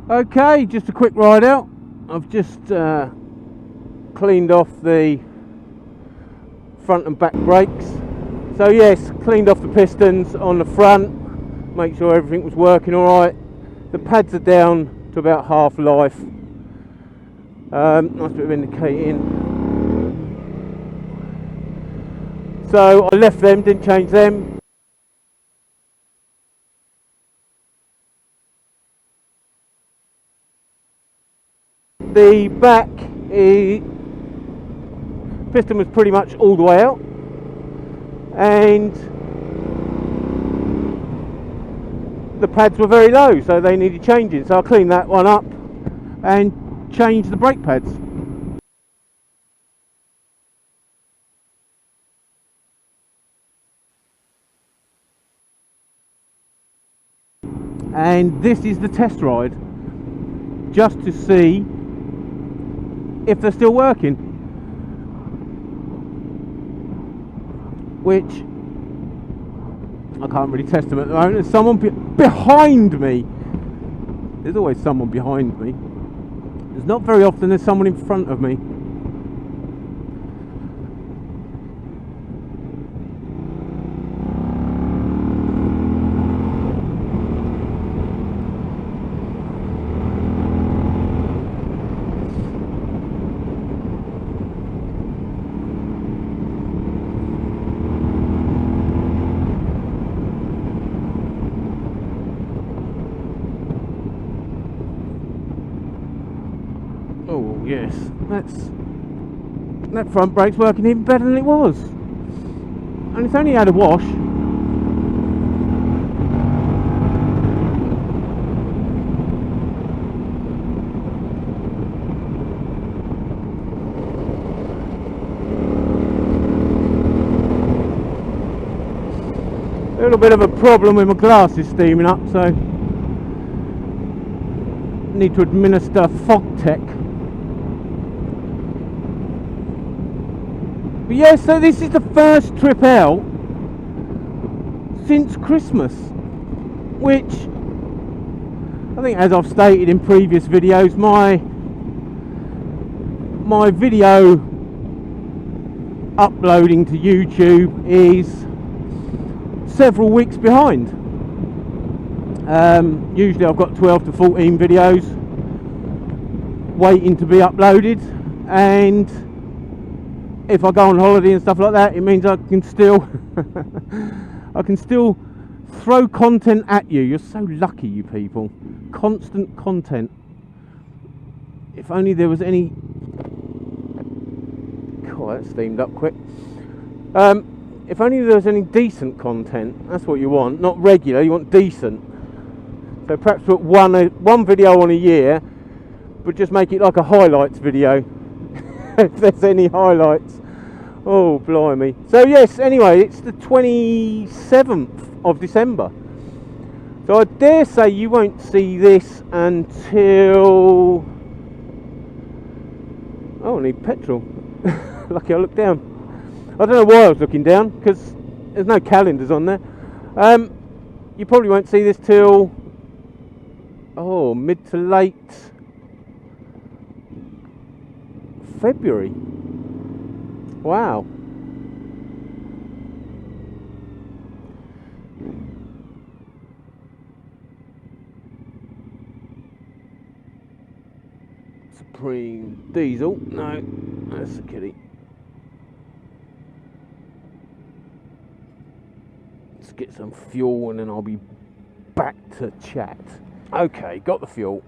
Okay, just a quick ride out. I've just cleaned off the front and back brakes. So yes, cleaned off the pistons on the front, make sure everything was working alright. The pads are down to about half life. Nice bit of indicating. So I left them, didn't change them. The back piston was pretty much all the way out, and the pads were very low, so they needed changing. So I cleaned that one up and changed the brake pads. And this is the test ride, just to see if they're still working, which I can't really test them at the moment. There's someone behind me. There's always someone behind me. There's not very often there's someone in front of me. Oh yes, that front brake's working even better than it was, and it's only had a wash. A little bit of a problem with my glasses steaming up, so need to administer fog tech. But yeah, so this is the first trip out since Christmas, which I think, as I've stated in previous videos, my video uploading to YouTube is several weeks behind. Usually I've got 12 to 14 videos waiting to be uploaded, and if I go on holiday and stuff like that, it means I can still I can still throw content at you. You're so lucky, you people. Constant content. If only there was any... God, that steamed up quick. If only there was any decent content. That's what you want. Not regular, you want decent. So perhaps put one video on a year, but just make it like a highlights video. If there's any highlights. Oh blimey. So yes, anyway, it's the 27th of December, so I dare say you won't see this until... Oh, I need petrol. Lucky I looked down. I don't know why I was looking down, because there's no calendars on there. You probably won't see this till mid to late February. Wow. Supreme diesel. No, that's the kitty. Let's get some fuel and then I'll be back to chat. Okay, got the fuel.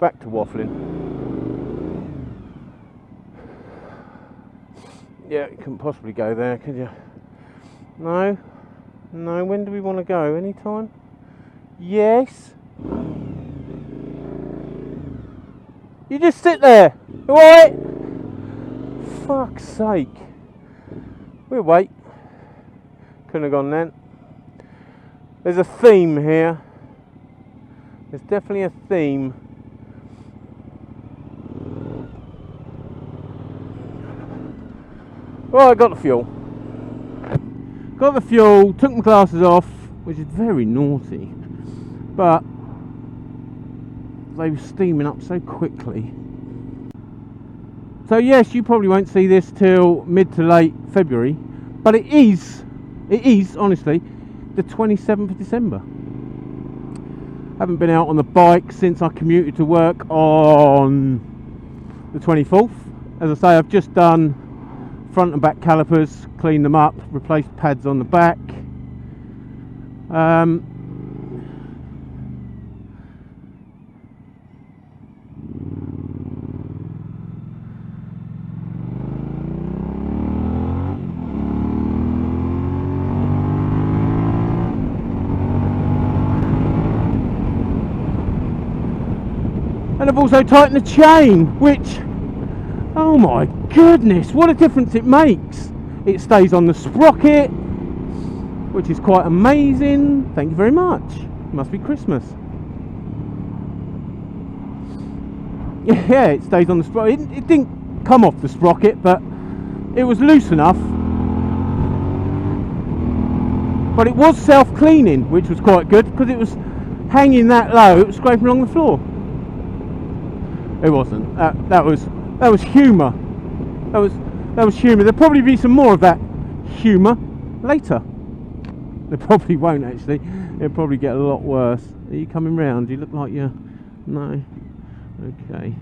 Back to waffling. Yeah, you couldn't possibly go there, could you? No? No, when do we want to go? Anytime? Yes? You just sit there, alright? Fuck's sake. We'll wait. Couldn't have gone then. There's a theme here. There's definitely a theme. Well, I got the fuel. Got the fuel, took my glasses off, which is very naughty. But they were steaming up so quickly. So yes, you probably won't see this till mid to late February, but it is honestly the 27th of December. Haven't been out on the bike since I commuted to work on the 24th. As I say, I've just done front and back calipers, cleaned them up, replaced pads on the back. And I've also tightened the chain, which, oh my goodness, what a difference it makes. It stays on the sprocket, which is quite amazing. Thank you very much. It must be Christmas. Yeah, it stays on the sprocket. It didn't come off the sprocket, but it was loose enough. But it was self-cleaning, which was quite good, because it was hanging that low, it was scraping along the floor. It wasn't. That was humour. That was humour. There'll probably be some more of that humour later. There probably won't actually. It'll probably get a lot worse. Are you coming round? You look like you're... No. Okay.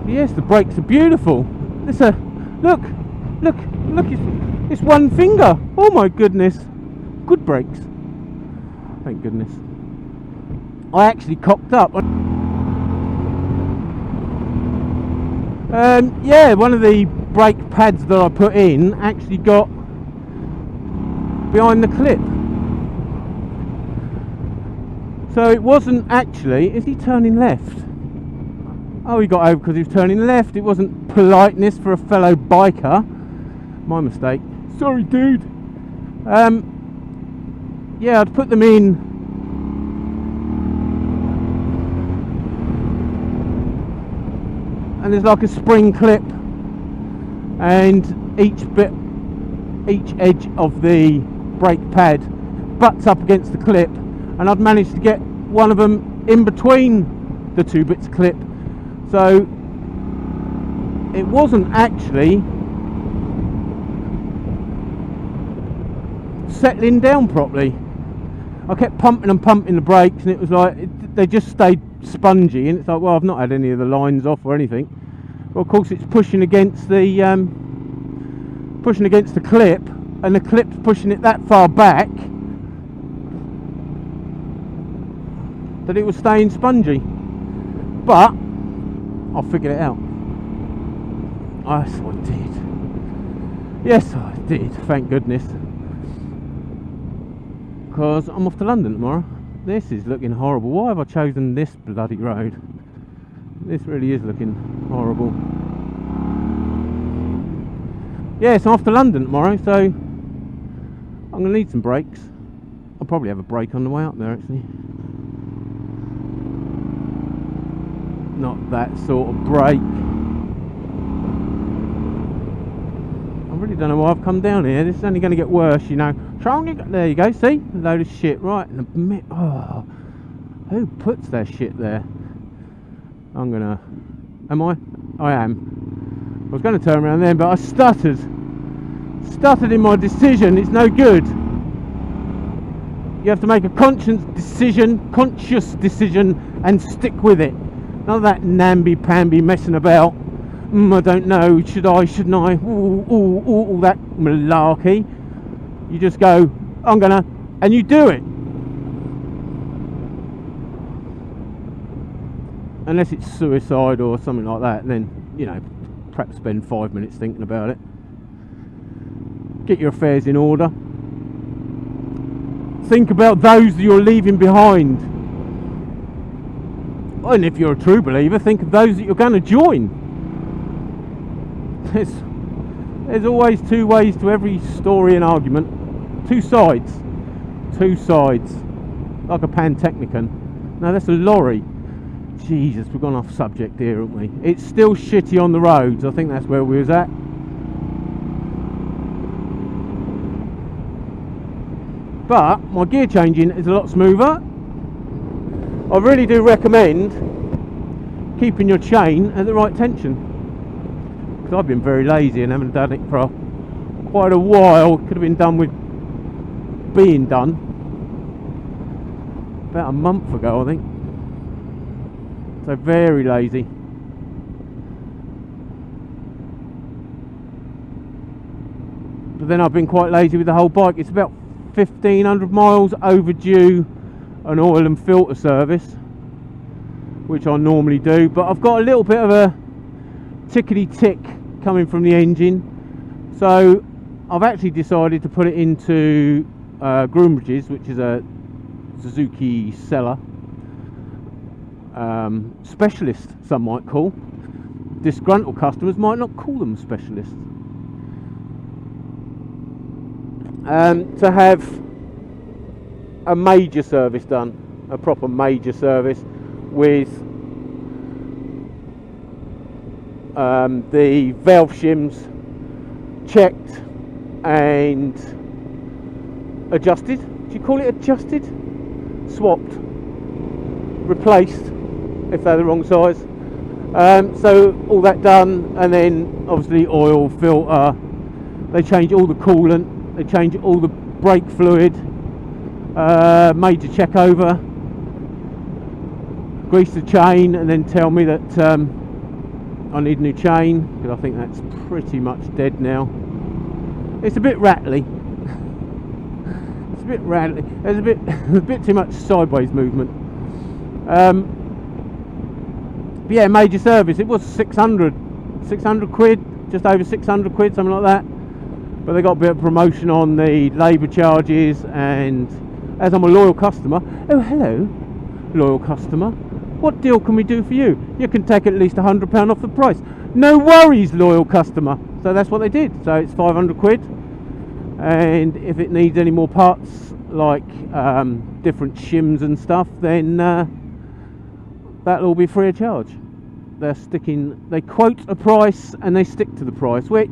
Yes, the brakes are beautiful. Look, it's one finger. Oh my goodness. Good brakes. Thank goodness. I actually cocked up. Yeah, one of the brake pads that I put in actually got behind the clip. So it wasn't actually... Is he turning left? Oh, he got over because he was turning left. It wasn't politeness for a fellow biker. My mistake. Sorry, dude. Yeah, I'd put them in. And there's like a spring clip, and each edge of the brake pad butts up against the clip, and I'd managed to get one of them in between the two bits of clip. So it wasn't actually settling down properly. I kept pumping and pumping the brakes, and it was like they just stayed spongy, and it's like, well, I've not had any of the lines off or anything. Well, of course, it's pushing against the clip, and the clip's pushing it that far back that it was staying spongy. But I figured it out. Yes, I did. Yes, I did. Thank goodness. Because I'm off to London tomorrow. This is looking horrible. Why have I chosen this bloody road? This really is looking horrible. Yes, I'm off to London tomorrow, so I'm going to need some brakes. I'll probably have a brake on the way up there, actually. Not that sort of brake. I really don't know why I've come down here. This is only going to get worse, you know. There you go, see? A load of shit right in the middle. Oh, who puts their shit there? I'm gonna... Am I? I am. I was going to turn around then, but I stuttered. Stuttered in my decision. It's no good. You have to make a conscious decision, and stick with it. None of that namby-pamby messing about. I don't know, shouldn't I? All that malarkey. You just go, I'm gonna, and you do it. Unless it's suicide or something like that, then, you know, perhaps spend 5 minutes thinking about it. Get your affairs in order. Think about those that you're leaving behind. And if you're a true believer, think of those that you're going to join. There's always two ways to every story and argument. Two sides. Two sides. Like a Pantechnicon. No, that's a lorry. Jesus, we've gone off subject here, haven't we? It's still shitty on the roads. I think that's where we was at. but my gear changing is a lot smoother. I really do recommend keeping your chain at the right tension, because I've been very lazy and haven't done it for quite a while. Could have been done with being done about a month ago, I think. So very lazy. But then I've been quite lazy with the whole bike. It's about 1,500 miles overdue an oil and filter service, which I normally do, but I've got a little bit of a tickety tick coming from the engine, so I've actually decided to put it into Groombridges, which is a Suzuki seller, specialist some might call. Disgruntled customers might not call them specialists. To have a major service done, a proper major service, with the valve shims checked and adjusted. Do you call it adjusted? Swapped, replaced if they're the wrong size. So all that done, and then obviously oil, filter, they change all the coolant, they change all the brake fluid, major check over, grease the chain, and then tell me that I need a new chain, because I think that's pretty much dead now. It's a bit rattly. It's a bit rattly. There's a bit too much sideways movement. But yeah, major service. It was 600 quid, just over 600 quid, something like that. But they got a bit of promotion on the labour charges, and as I'm a loyal customer, oh hello, loyal customer, what deal can we do for you? You can take at least £100 off the price. No worries, loyal customer. So that's what they did. So it's 500 quid, and if it needs any more parts, like different shims and stuff, then that'll all be free of charge. They quote a price and they stick to the price, which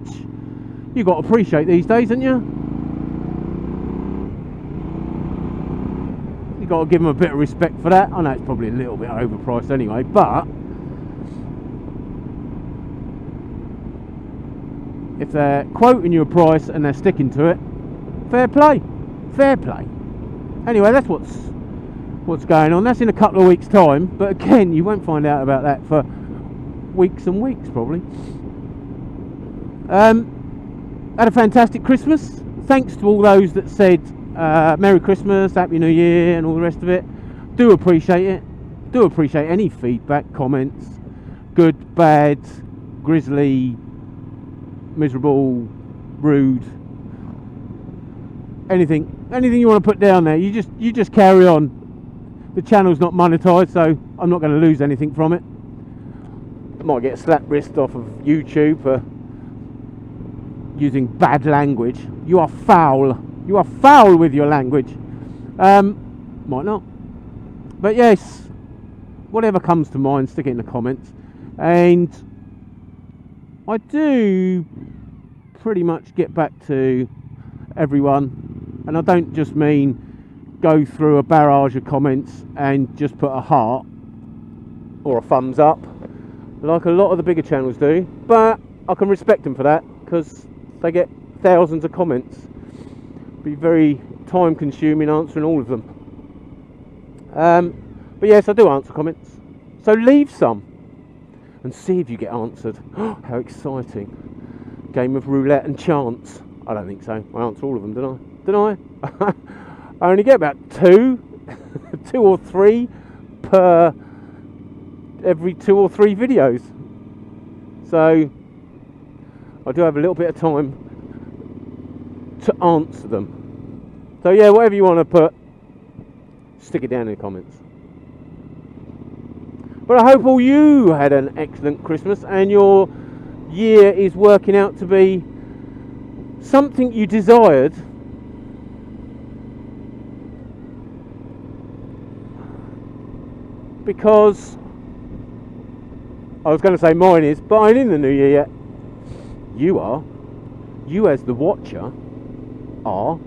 you got to appreciate these days, haven't you? You got to give them a bit of respect for that. I know it's probably a little bit overpriced anyway, but if they're quoting you a price and they're sticking to it, fair play, fair play. Anyway, that's what's going on. That's in a couple of weeks' time, but again, you won't find out about that for weeks and weeks probably. Had a fantastic Christmas. Thanks to all those that said Merry Christmas, Happy New Year and all the rest of it. Do appreciate it. Do appreciate any feedback, comments, good, bad, grizzly, miserable, rude, anything you want to put down there. You just carry on. The channel's not monetized, so I'm not going to lose anything from it. I might get a slap wrist off of YouTube for using bad language. You are foul. You are foul with your language. Might not. But yes, whatever comes to mind, stick it in the comments. And I do pretty much get back to everyone, and I don't just mean go through a barrage of comments and just put a heart or a thumbs up like a lot of the bigger channels do, but I can respect them for that, because they get thousands of comments. Be very time consuming answering all of them. But yes, I do answer comments, so leave some and see if you get answered. How exciting. Game of roulette and chance. I don't think so. I answer all of them, don't I? I only get about two or three per every 2 or 3 videos. So I do have a little bit of time to answer them. So yeah, whatever you want to put, stick it down in the comments. But I hope all you had an excellent Christmas and your year is working out to be something you desired. Because I was going to say mine is, but I ain't in the new year yet. You are. You as the watcher are.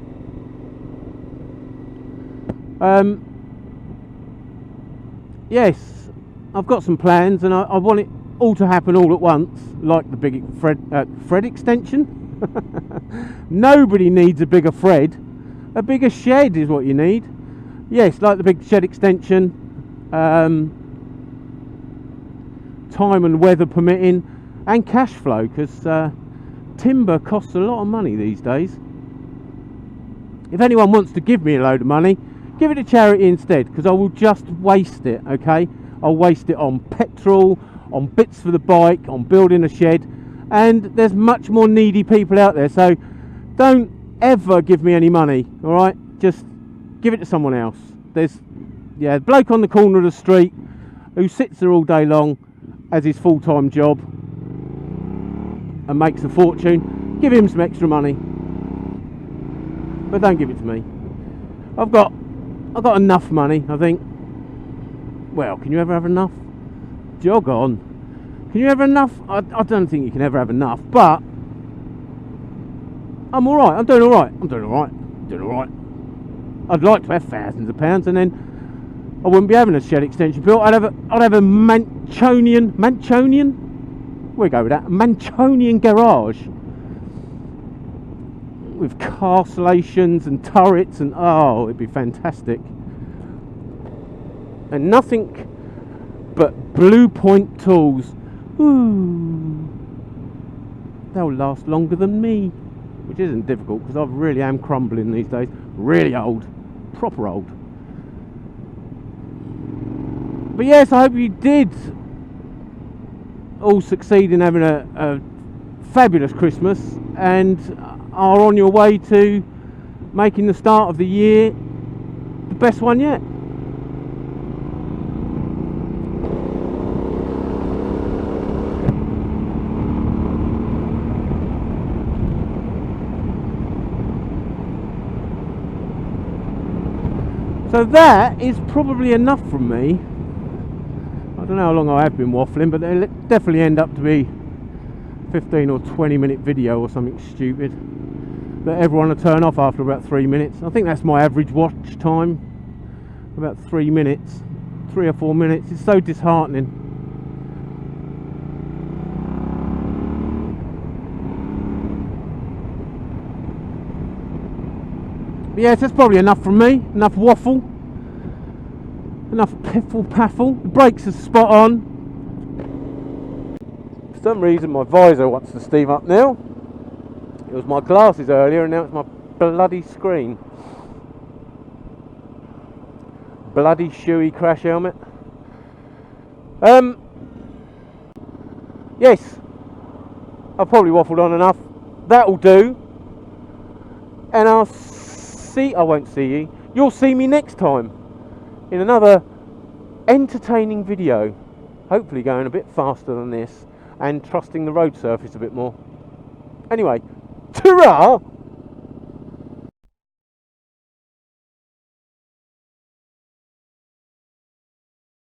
Yes, I've got some plans, and I want it all to happen all at once, like the big Fred extension. Nobody needs a bigger Fred. A bigger shed is what you need. Yes, like the big shed extension. Time and weather permitting, and cash flow, because timber costs a lot of money these days. If anyone wants to give me a load of money, give it to charity instead, because I will just waste it, okay? I'll waste it on petrol, on bits for the bike, on building a shed, and there's much more needy people out there, so don't ever give me any money, alright? Just give it to someone else. There's a bloke on the corner of the street who sits there all day long as his full-time job and makes a fortune. Give him some extra money, but don't give it to me. I've got enough money, I think. Well, can you ever have enough? Jog on. Can you ever have enough? I don't think you can ever have enough, but I'm alright. I'm doing alright. I'd like to have thousands of pounds, and then I wouldn't be having a shed extension built. I'd have a Manchonian. We'll go with that. Manchonian garage with castellations and turrets, and oh, it'd be fantastic. And nothing but Blue Point tools. Ooh, they'll last longer than me, which isn't difficult, because I really am crumbling these days. Really old, proper old. But yes, I hope you did all succeed in having a fabulous Christmas, and are on your way to making the start of the year the best one yet. So that is probably enough from me. I don't know how long I have been waffling, but they'll definitely end up to be 15 or 20 minute video or something stupid that everyone will turn off after about 3 minutes. I think that's my average watch time, about 3 minutes, 3 or 4 minutes. It's so disheartening. But yes, that's probably enough from me. Enough waffle, enough piffle paffle. The brakes are spot on. For some reason my visor wants to steam up now. It was my glasses earlier, and now it's my bloody screen. Bloody shoey crash helmet. Yes, I've probably waffled on enough. That'll do. And I won't see you. You'll see me next time in another entertaining video. Hopefully going a bit faster than this and trusting the road surface a bit more. Anyway, ta-ra!